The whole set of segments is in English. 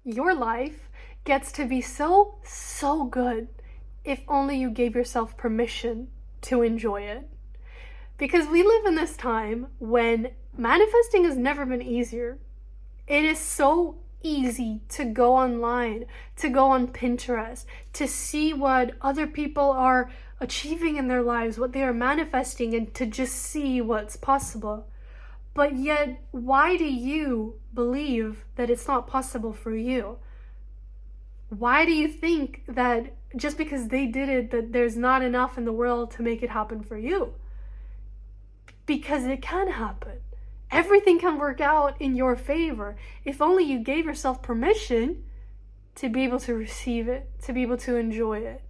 your life gets to be so, so good if only you gave yourself permission to enjoy it. Because we live in this time when manifesting has never been easier. It is so easy to go online, to go on Pinterest, to see what other people are achieving in their lives, what they are manifesting, and to just see what's possible. But yet, why do you believe that it's not possible for you? Why do you think that just because they did it, that there's not enough in the world to make it happen for you? Because it can happen. Everything can work out in your favor if only you gave yourself permission to be able to receive it, to be able to enjoy it.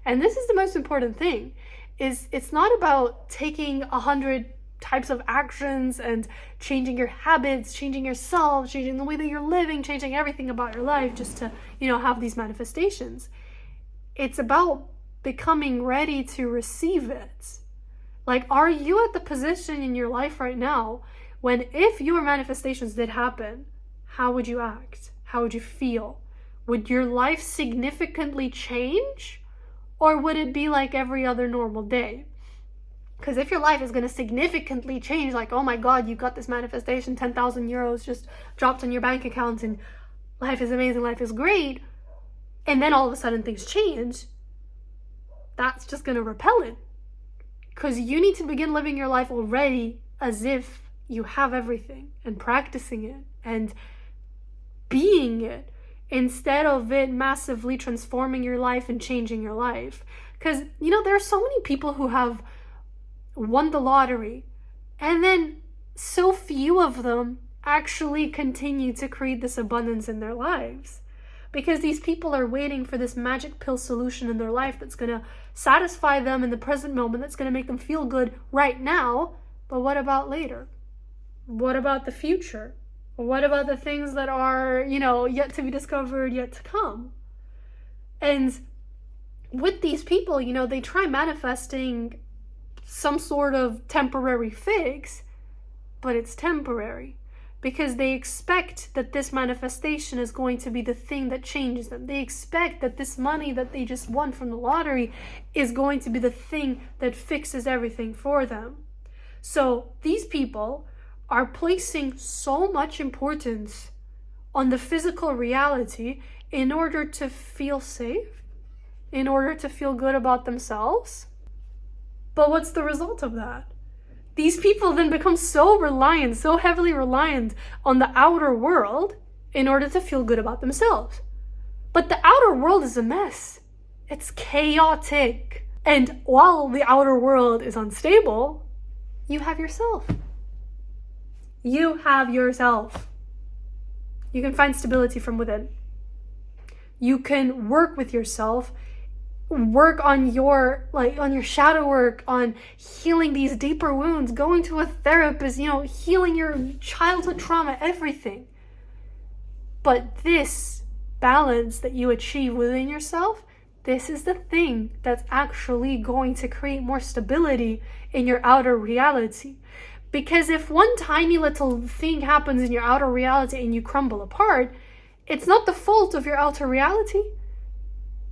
And this is the most important thing, is it's not about taking 100 types of actions and changing your habits, changing yourself, changing the way that you're living, changing everything about your life just to, have these manifestations. It's about becoming ready to receive it. Like, are you at the position in your life right now when if your manifestations did happen, how would you act? How would you feel? Would your life significantly change? Or would it be like every other normal day? Because if your life is going to significantly change, like, oh my God, you got this manifestation, 10,000 euros just dropped on your bank account and life is amazing, life is great, and then all of a sudden things change, that's just going to repel it. Because you need to begin living your life already as if you have everything and practicing it and being it instead of it massively transforming your life and changing your life. Because, there are so many people who have won the lottery, and then so few of them actually continue to create this abundance in their lives, because these people are waiting for this magic pill solution in their life that's going to satisfy them in the present moment, that's going to make them feel good right now. But what about later? What about the future? What about the things that are, yet to be discovered, yet to come? And with these people, they try manifesting some sort of temporary fix, but it's temporary because they expect that this manifestation is going to be the thing that changes them. They expect that this money that they just won from the lottery is going to be the thing that fixes everything for them. So these people are placing so much importance on the physical reality in order to feel safe, in order to feel good about themselves. But what's the result of that? These people then become so heavily reliant on the outer world in order to feel good about themselves. But the outer world is a mess. It's chaotic. And while the outer world is unstable, you have yourself. You have yourself. You can find stability from within. You can work with yourself, work on your shadow work, on healing these deeper wounds, going to a therapist, healing your childhood trauma, everything. But this balance that you achieve within yourself, this is the thing that's actually going to create more stability in your outer reality. Because if one tiny little thing happens in your outer reality and you crumble apart, it's not the fault of your outer reality.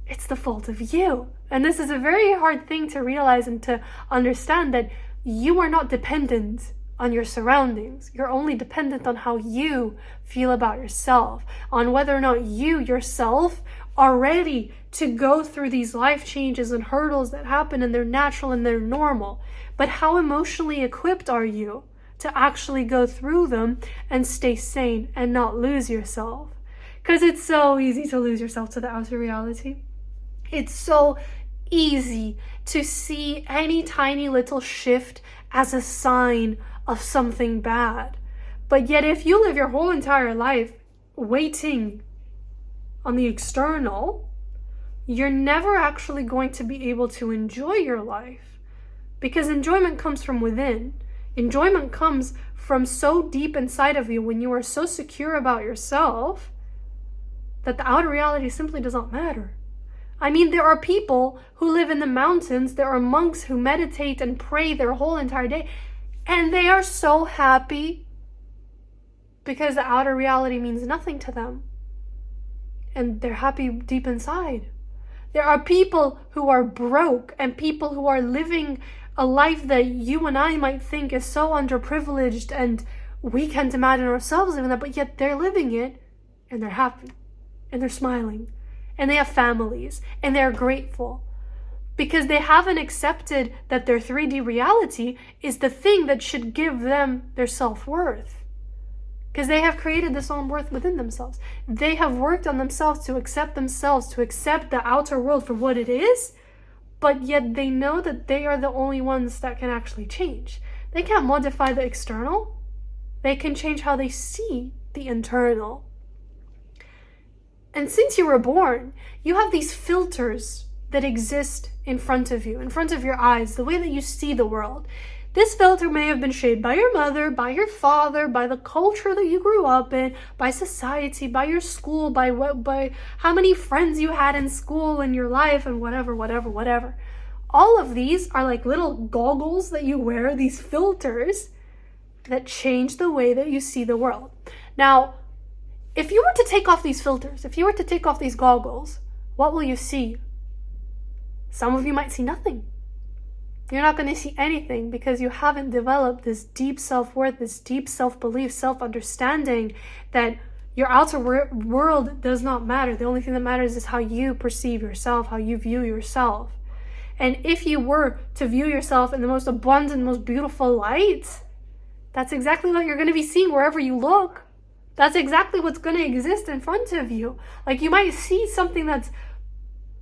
It's the fault of you. And this is a very hard thing to realize and to understand, that you are not dependent on your surroundings. You're only dependent on how you feel about yourself, on whether or not you yourself are ready to go through these life changes and hurdles that happen, and they're natural and they're normal. But how emotionally equipped are you to actually go through them and stay sane and not lose yourself? Because it's so easy to lose yourself to the outer reality. It's so easy to see any tiny little shift as a sign of something bad. But yet if you live your whole entire life waiting on the external, you're never actually going to be able to enjoy your life. Because enjoyment comes from within. Enjoyment comes from so deep inside of you, when you are so secure about yourself that the outer reality simply does not matter. I mean, there are people who live in the mountains, there are monks who meditate and pray their whole entire day, and they are so happy because the outer reality means nothing to them. and they're happy deep inside. There are people who are broke and people who are living a life that you and I might think is so underprivileged and we can't imagine ourselves living that, but yet they're living it and they're happy and they're smiling and they have families and they're grateful because they haven't accepted that their 3D reality is the thing that should give them their self-worth. Because they have created this own worth within themselves. They have worked on themselves, to accept the outer world for what it is, but yet they know that they are the only ones that can actually change. They can't modify the external. They can change how they see the internal. And since you were born, you have these filters that exist in front of you, in front of your eyes, the way that you see the world. This filter may have been shaped by your mother, by your father, by the culture that you grew up in, by society, by your school, by how many friends you had in school in your life, and whatever. All of these are like little goggles that you wear, these filters that change the way that you see the world. Now, if you were to take off these filters, if you were to take off these goggles, what will you see? Some of you might see nothing. You're not going to see anything because you haven't developed this deep self-worth, this deep self-belief, self-understanding that your outer world does not matter. The only thing that matters is how you perceive yourself, how you view yourself. And if you were to view yourself in the most abundant, most beautiful light, that's exactly what you're going to be seeing wherever you look. That's exactly what's going to exist in front of you. Like you might see something that's,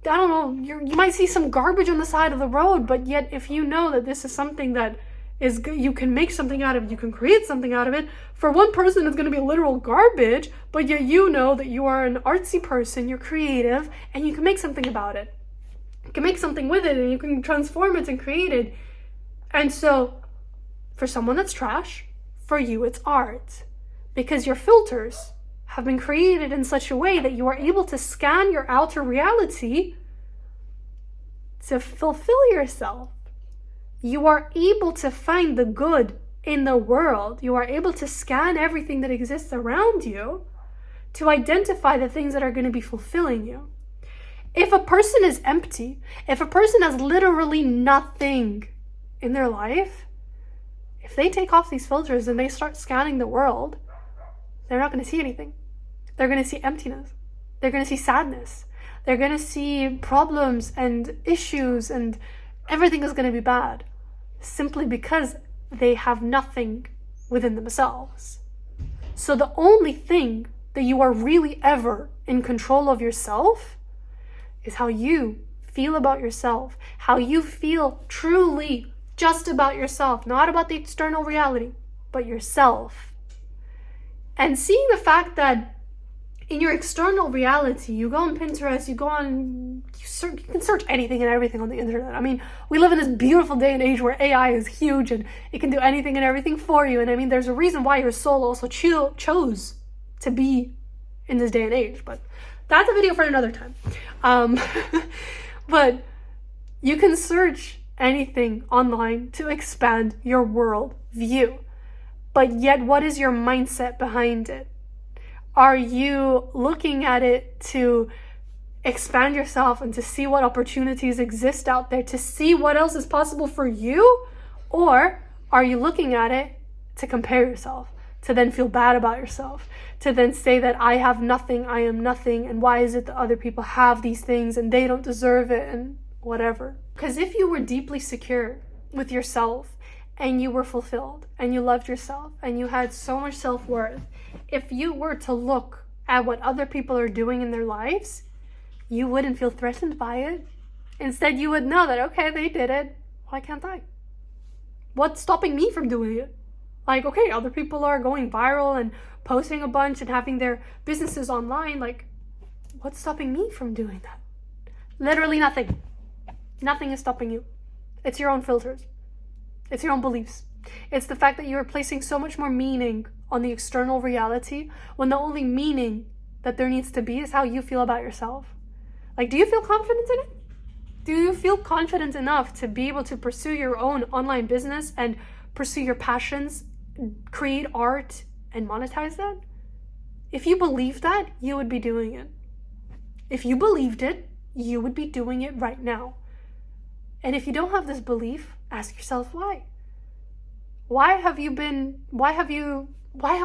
I don't know, you might see some garbage on the side of the road, but yet if you know that this is something that is good, you can make something out of it, you can create something out of it. For one person, it's going to be literal garbage, but yet you know that you are an artsy person, you're creative, and you can make something about it. You can make something with it, and you can transform it and create it. And so, for someone that's trash, for you it's art. Because your filters have been created in such a way that you are able to scan your outer reality to fulfill yourself. You are able to find the good in the world. You are able to scan everything that exists around you to identify the things that are going to be fulfilling you. If a person is empty, if a person has literally nothing in their life, if they take off these filters and they start scanning the world, they're not going to see anything. They're going to see emptiness. They're going to see sadness. They're going to see problems and issues, and everything is going to be bad simply because they have nothing within themselves. So the only thing that you are really ever in control of yourself is how you feel about yourself, how you feel truly just about yourself, not about the external reality, but yourself. And seeing the fact that in your external reality, you go on Pinterest, you can search anything and everything on the internet. I mean, we live in this beautiful day and age where AI is huge and it can do anything and everything for you. And I mean, there's a reason why your soul also chose to be in this day and age. But that's a video for another time. But you can search anything online to expand your world view. But yet, what is your mindset behind it? Are you looking at it to expand yourself and to see what opportunities exist out there, to see what else is possible for you? Or are you looking at it to compare yourself, to then feel bad about yourself, to then say that I have nothing, I am nothing, and why is it that other people have these things and they don't deserve it and whatever? Because if you were deeply secure with yourself, and you were fulfilled, and you loved yourself, and you had so much self-worth, if you were to look at what other people are doing in their lives, you wouldn't feel threatened by it. Instead, you would know that, okay, they did it. Why can't I? What's stopping me from doing it? Like, okay, other people are going viral and posting a bunch and having their businesses online. Like, what's stopping me from doing that? Literally nothing. Nothing is stopping you. It's your own filters. It's your own beliefs. It's the fact that you are placing so much more meaning on the external reality when the only meaning that there needs to be is how you feel about yourself. Like, do you feel confident in it? Do you feel confident enough to be able to pursue your own online business and pursue your passions, create art, and monetize that? If you believe that, you would be doing it. If you believed it, you would be doing it right now. And if you don't have this belief, ask yourself why. Why have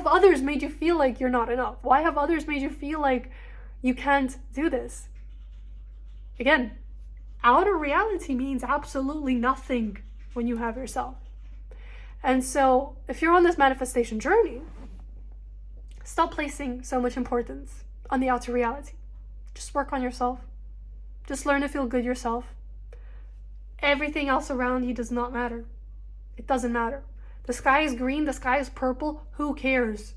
others made you feel like you're not enough? Why have others made you feel like you can't do this? Again, outer reality means absolutely nothing when you have yourself. And so if you're on this manifestation journey, stop placing so much importance on the outer reality. Just work on yourself. Just learn to feel good yourself. Everything else around you does not matter. It doesn't matter. The sky is green, the sky is purple. Who cares?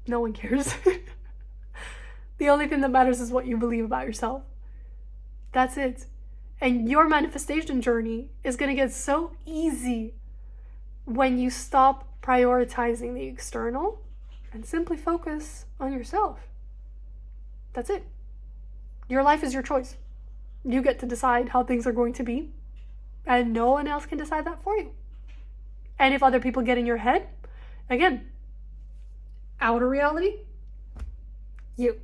No one cares. The only thing that matters is what you believe about yourself. That's it. And your manifestation journey is going to get so easy when you stop prioritizing the external and simply focus on yourself. That's it. Your life is your choice. You get to decide how things are going to be, and no one else can decide that for you. And if other people get in your head, again, outer reality, you.